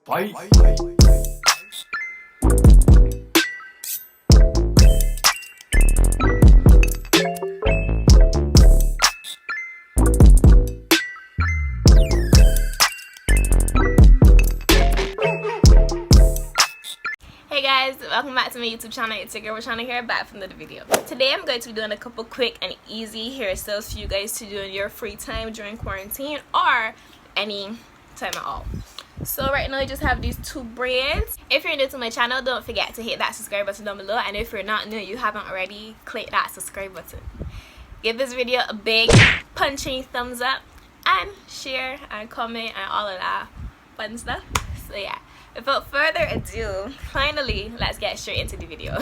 Bye. Hey guys, welcome back to my YouTube channel. It's your girl Rashawna here, back from another video. Today I'm going to be doing a couple quick and easy hairstyles for you guys to do in your free time during quarantine or any time at all. So right now I just have these two braids. If you're new to my channel, don't forget to hit that subscribe button down below, and if you're not new, you haven't already, click that subscribe button. Give this video a big punching thumbs up and share and comment and all of that fun stuff. So yeah, without further ado, finally let's get straight into the video.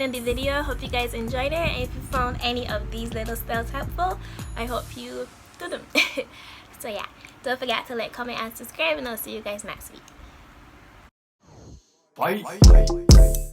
ending the video. Hope you guys enjoyed it, and if you found any of these little styles helpful, I hope you do them. So yeah, don't forget to like, comment, and subscribe, and I'll see you guys next week. Bye.